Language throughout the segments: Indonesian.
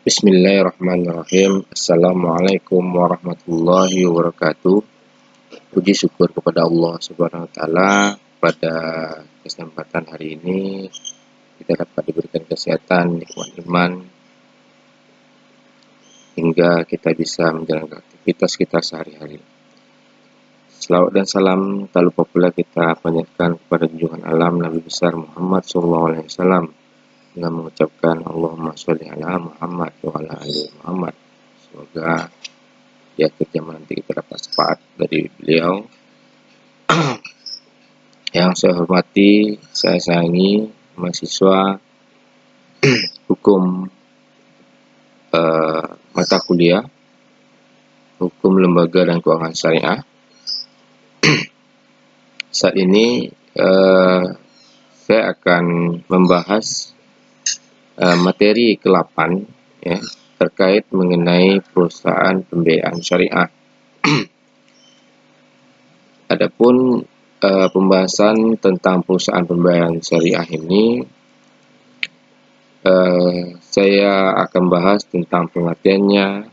Bismillahirrahmanirrahim. Assalamualaikum warahmatullahi wabarakatuh. Puji syukur kepada Allah Subhanahu wa taala, pada kesempatan hari ini kita dapat diberikan kesehatan, nikmat iman hingga kita bisa menjalankan aktivitas kita sehari-hari. Selawat dan salam tak lupa pula kita panjatkan kepada junjungan alam Nabi besar Muhammad SAW dengan mengucapkan Allahumma sholli ala Muhammad wa ala ali Muhammad. Semoga di akhir zaman nanti kita dapat syafaat dari beliau. Yang saya hormati, saya sayangi mahasiswa hukum mata kuliah Hukum Lembaga dan Keuangan Syariah. Saat ini saya akan membahas materi ke-8 ya, terkait mengenai perusahaan pembiayaan syariah. Adapun pembahasan tentang perusahaan pembiayaan syariah ini, saya akan bahas tentang pengertiannya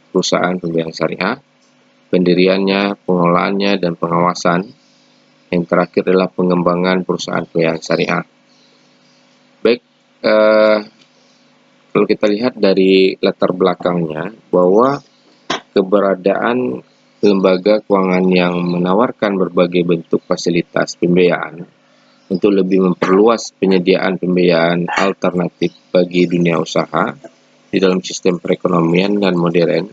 perusahaan pembiayaan syariah, pendiriannya, pengelolaannya, dan pengawasan. Yang terakhir adalah pengembangan perusahaan pembiayaan syariah. Baik, kalau kita lihat dari latar belakangnya, bahwa keberadaan lembaga keuangan yang menawarkan berbagai bentuk fasilitas pembiayaan untuk lebih memperluas penyediaan pembiayaan alternatif bagi dunia usaha di dalam sistem perekonomian dan modern,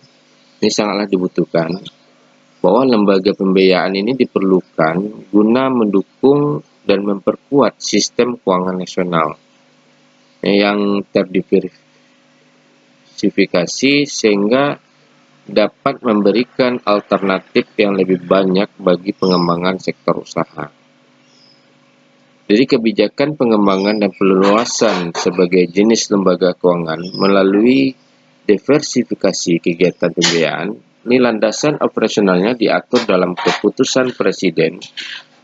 ini sangatlah dibutuhkan, bahwa lembaga pembiayaan ini diperlukan guna mendukung dan memperkuat sistem keuangan nasional yang terdiversifikasi sehingga dapat memberikan alternatif yang lebih banyak bagi pengembangan sektor usaha. Jadi kebijakan pengembangan dan perluasan sebagai jenis lembaga keuangan melalui diversifikasi kegiatan pembiayaan, ini landasan operasionalnya diatur dalam Keputusan Presiden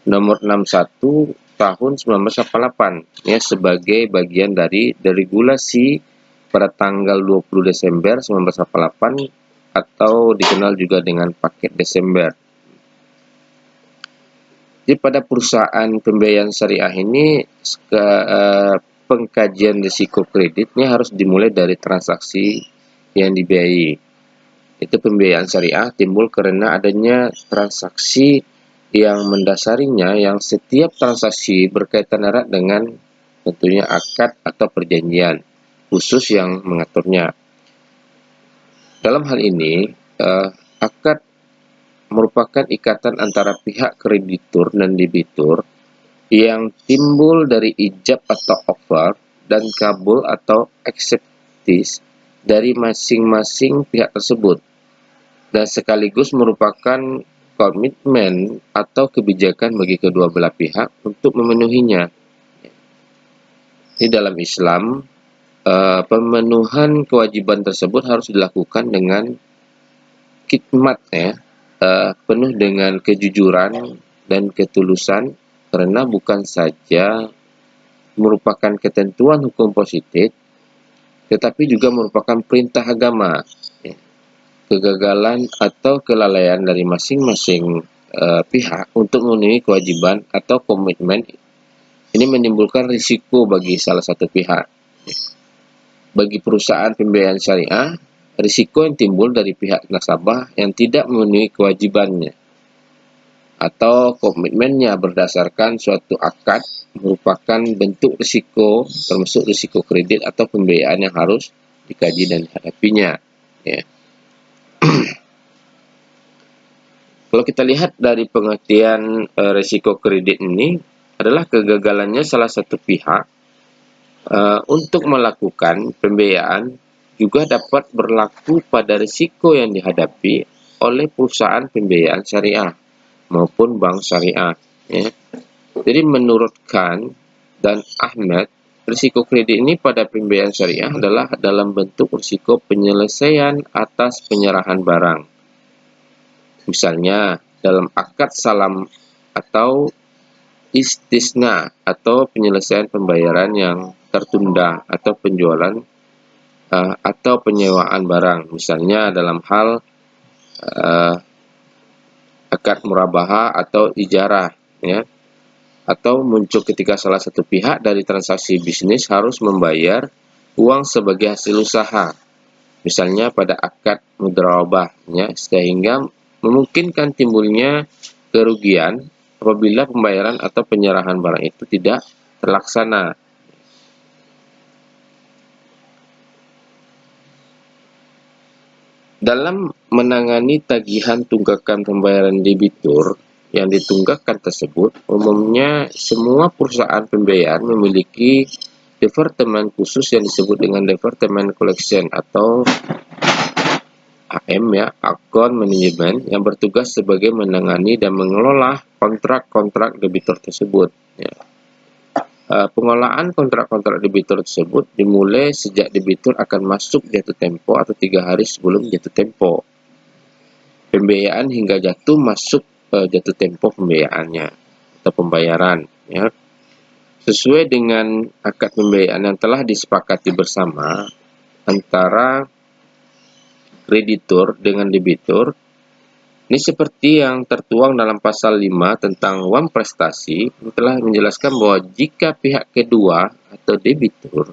Nomor 61 Tahun 1988 ya, sebagai bagian dari deregulasi pada tanggal 20 Desember 1988 atau dikenal juga dengan paket Desember. Jadi pada perusahaan pembiayaan syariah ini pengkajian risiko kreditnya harus dimulai dari transaksi yang dibiayai. Itu pembiayaan syariah timbul karena adanya transaksi yang mendasarinya, yang setiap transaksi berkaitan erat dengan tentunya akad atau perjanjian khusus yang mengaturnya. Dalam hal ini, akad merupakan ikatan antara pihak kreditur dan debitur yang timbul dari ijab atau offer dan kabul atau acceptis dari masing-masing pihak tersebut, dan sekaligus merupakan komitmen atau kebijakan bagi kedua belah pihak untuk memenuhinya. Di dalam Islam, pemenuhan kewajiban tersebut harus dilakukan dengan khidmat ya, penuh dengan kejujuran dan ketulusan, karena bukan saja merupakan ketentuan hukum positif, tetapi juga merupakan perintah agama. Kegagalan atau kelalaian dari masing-masing pihak untuk memenuhi kewajiban atau komitmen ini menimbulkan risiko bagi salah satu pihak. Bagi perusahaan pembiayaan syariah, risiko yang timbul dari pihak nasabah yang tidak memenuhi kewajibannya atau komitmennya berdasarkan suatu akad merupakan bentuk risiko, termasuk risiko kredit atau pembiayaan yang harus dikaji dan dihadapinya. Ya. Kalau kita lihat dari pengertian risiko kredit ini adalah kegagalannya salah satu pihak untuk melakukan pembiayaan juga dapat berlaku pada risiko yang dihadapi oleh perusahaan pembiayaan syariah maupun bank syariah. Ya. Jadi menurut Khan dan Ahmed, risiko kredit ini pada pembiayaan syariah adalah dalam bentuk risiko penyelesaian atas penyerahan barang. Misalnya dalam akad salam atau istisna atau penyelesaian pembayaran yang tertunda atau penjualan atau penyewaan barang, misalnya dalam hal akad murabaha atau ijarah, ya, atau muncul ketika salah satu pihak dari transaksi bisnis harus membayar uang sebagai hasil usaha, misalnya pada akad mudharabah, ya, sehingga memungkinkan timbulnya kerugian apabila pembayaran atau penyerahan barang itu tidak terlaksana. Dalam menangani tagihan tunggakan pembayaran debitur yang ditunggakan tersebut, umumnya semua perusahaan pembiayaan memiliki departemen khusus yang disebut dengan Departemen Collection atau AM, ya, Account Management, yang bertugas sebagai menangani dan mengelola kontrak-kontrak debitur tersebut, ya. Pengelolaan kontrak-kontrak debitur tersebut dimulai sejak debitur akan masuk jatuh tempo atau 3 hari sebelum jatuh tempo pembiayaan hingga jatuh masuk jatuh tempo pembiayaannya atau pembayaran, ya. Sesuai dengan akad pembiayaan yang telah disepakati bersama antara kreditur dengan debitur. Ini seperti yang tertuang dalam pasal 5 tentang uang prestasi, telah menjelaskan bahwa jika pihak kedua atau debitur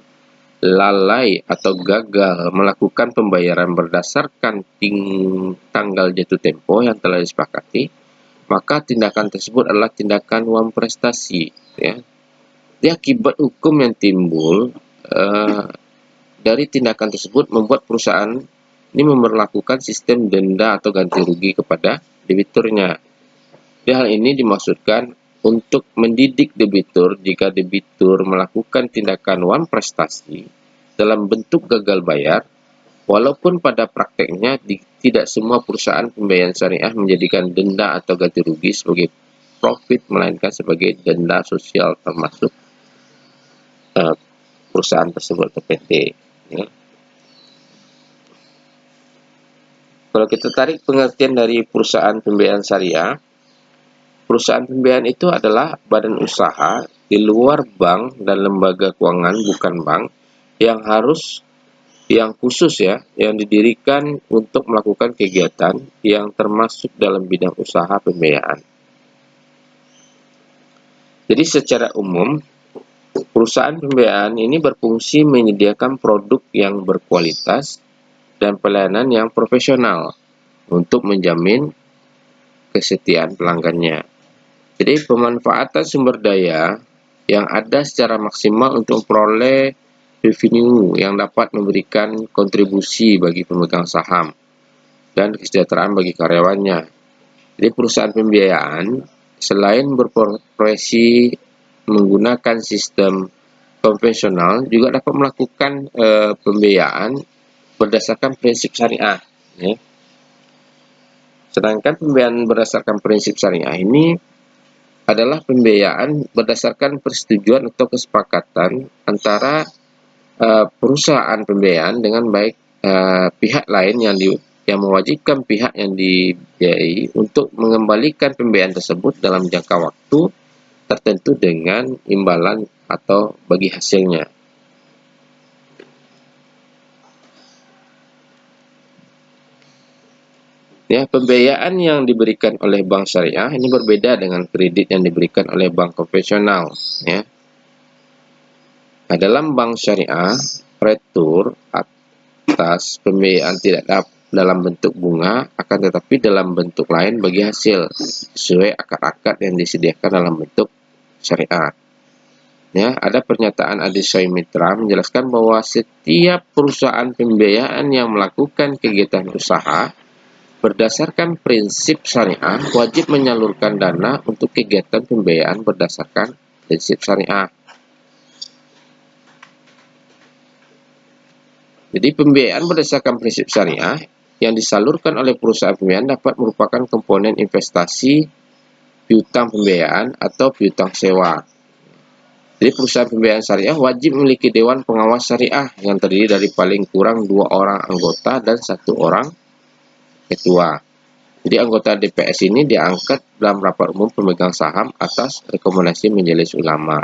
lalai atau gagal melakukan pembayaran berdasarkan tanggal jatuh tempo yang telah disepakati, maka tindakan tersebut adalah tindakan uang prestasi, ya. Jadi akibat hukum yang timbul dari tindakan tersebut membuat perusahaan ini memberlakukan sistem denda atau ganti rugi kepada debiturnya. Jadi hal ini dimaksudkan untuk mendidik debitur jika debitur melakukan tindakan uang prestasi dalam bentuk gagal bayar, walaupun pada prakteknya tidak semua perusahaan pembayaran syariah menjadikan denda atau ganti rugi sebagai profit, melainkan sebagai denda sosial termasuk perusahaan tersebut atau PT, ya. Kalau kita tarik pengertian dari perusahaan pembiayaan syariah, perusahaan pembiayaan itu adalah badan usaha di luar bank dan lembaga keuangan bukan bank yang khusus, ya, yang didirikan untuk melakukan kegiatan yang termasuk dalam bidang usaha pembiayaan. Jadi secara umum, perusahaan pembiayaan ini berfungsi menyediakan produk yang berkualitas dan pelayanan yang profesional untuk menjamin kesetiaan pelanggannya. Jadi pemanfaatan sumber daya yang ada secara maksimal untuk memperoleh revenue yang dapat memberikan kontribusi bagi pemegang saham dan kesejahteraan bagi karyawannya. Jadi perusahaan pembiayaan selain berprofesi menggunakan sistem konvensional juga dapat melakukan pembiayaan berdasarkan prinsip syariah, ya. Sedangkan pembiayaan berdasarkan prinsip syariah ini adalah pembiayaan berdasarkan persetujuan atau kesepakatan antara perusahaan pembiayaan dengan baik pihak lain yang mewajibkan pihak yang dibiayai untuk mengembalikan pembiayaan tersebut dalam jangka waktu tertentu dengan imbalan atau bagi hasilnya. Ya, pembiayaan yang diberikan oleh bank syariah ini berbeda dengan kredit yang diberikan oleh bank konvensional, ya. Nah, dalam bank syariah, retur atas pembiayaan tidak dalam bentuk bunga, akan tetapi dalam bentuk lain bagi hasil sesuai akad-akad yang disediakan dalam bentuk syariah. Ya, ada pernyataan Adi Soimitra menjelaskan bahwa setiap perusahaan pembiayaan yang melakukan kegiatan usaha berdasarkan prinsip syariah wajib menyalurkan dana untuk kegiatan pembiayaan berdasarkan prinsip syariah. Jadi pembiayaan berdasarkan prinsip syariah yang disalurkan oleh perusahaan pembiayaan dapat merupakan komponen investasi, piutang pembiayaan, atau piutang sewa. Jadi perusahaan pembiayaan syariah wajib memiliki Dewan Pengawas Syariah yang terdiri dari paling kurang 2 orang anggota dan 1 orang ketua. Jadi anggota DPS ini diangkat dalam rapat umum pemegang saham atas rekomendasi Majelis Ulama.